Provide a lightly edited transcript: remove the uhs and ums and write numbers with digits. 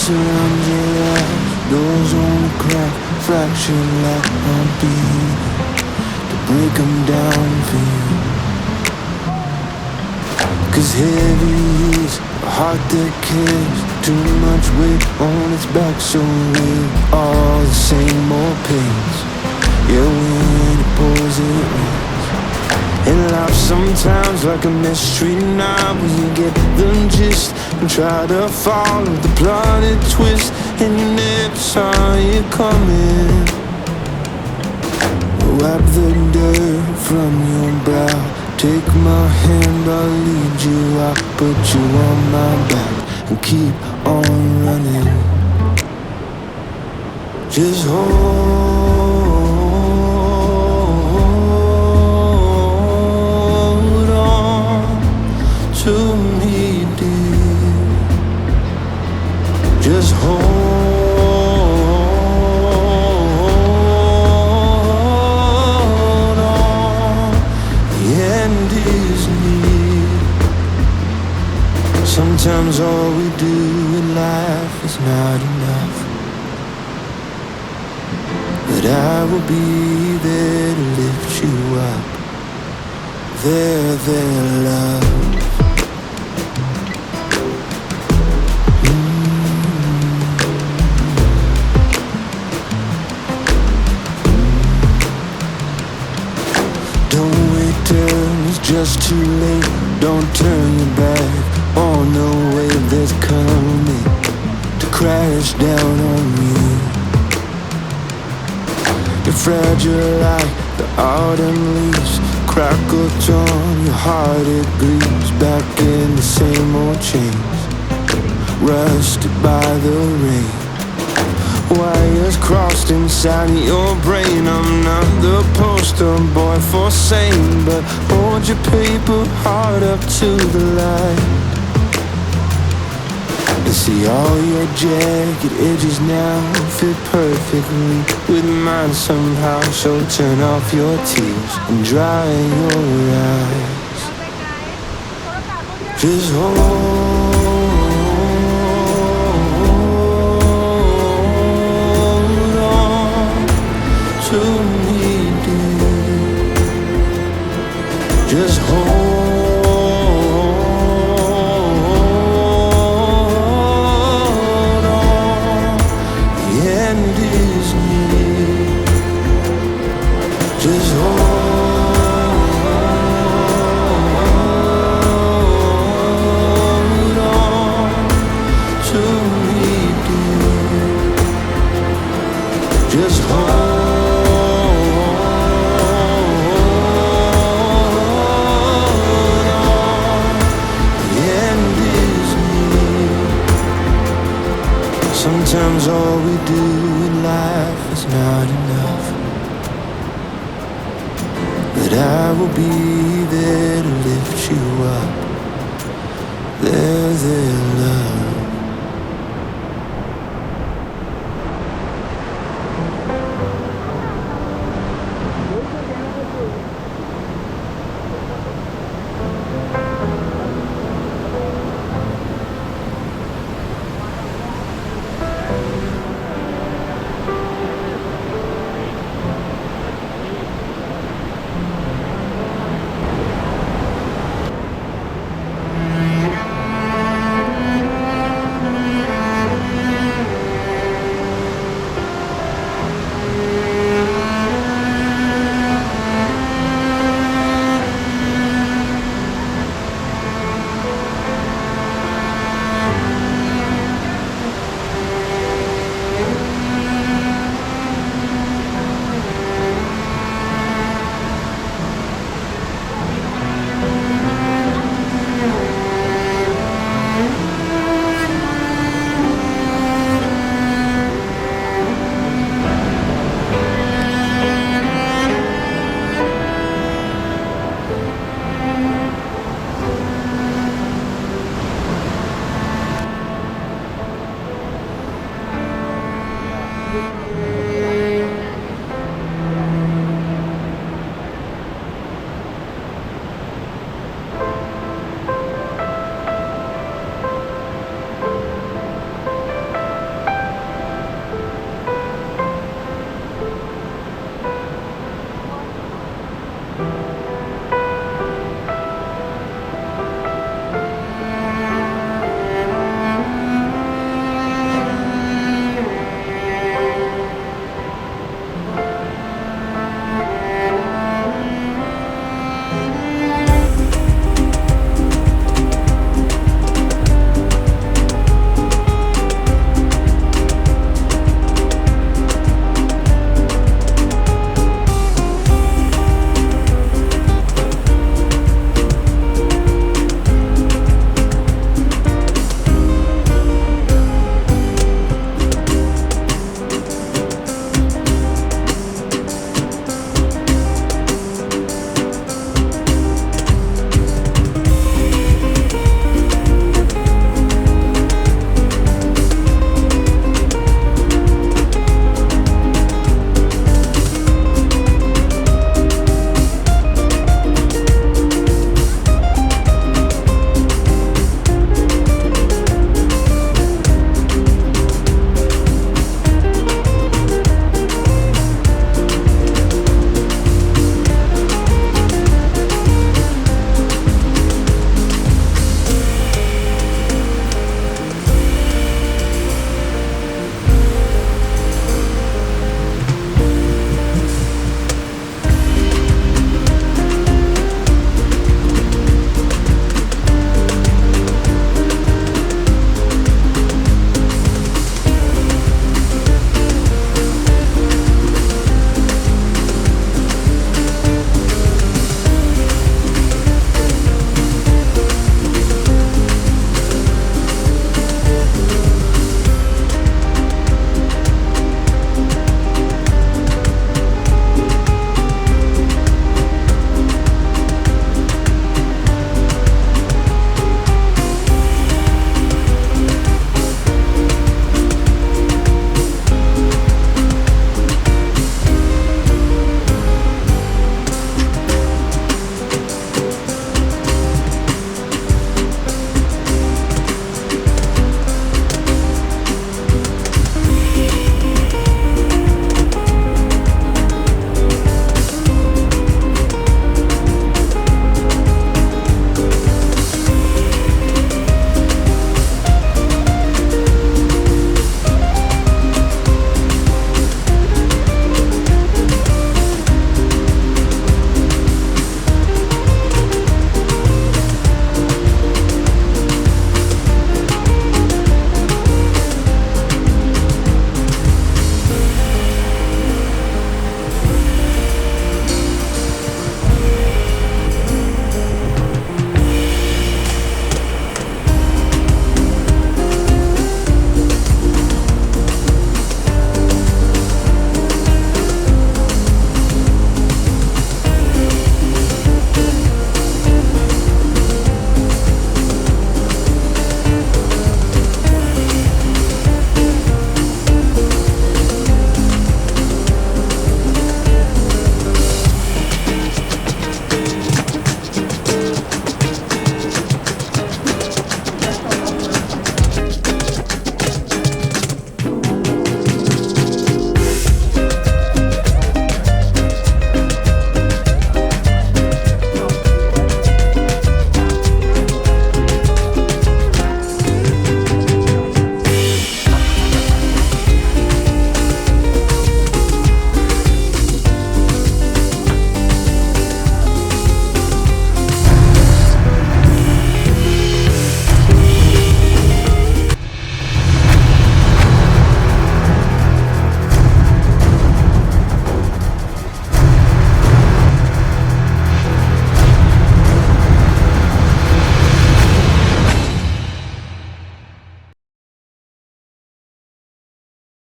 around your eyes, doors on the crack, fractured like a beat, to break them down for you. 'Cause heavy is a heart that carries too much weight on its back, so we're all the same old pains. Yeah, when it pours it rains. And life sometimes like a mystery night, when you get the gist and try to follow the plotted twist, and you never saw it coming. Wipe the dirt from your brow, take my hand, I'll lead you. I'll put you on my back and keep on running. Just hold on to me, dear. Just hold on, the end is near. Sometimes all we do in life is not enough, but I will be there to lift you up. There, love. Don't wait till it's just too late. Don't turn your back on the wave that's coming to crash down on you. You're fragile like the autumn leaves, crackle on your heart, it bleeds back in the same old chains, rusted by the rain. Wires crossed inside of your brain. I'm not the poster boy for sane, but hold your paper hard up to the light. And see all your jagged edges now fit perfectly with mine somehow. So turn off your tears and dry your eyes. Just hold on to me, dear. Just hold on, the end is near. Just hold on to me, dear. Just sometimes all we do in life is not enough, but I will be there to lift you up. There,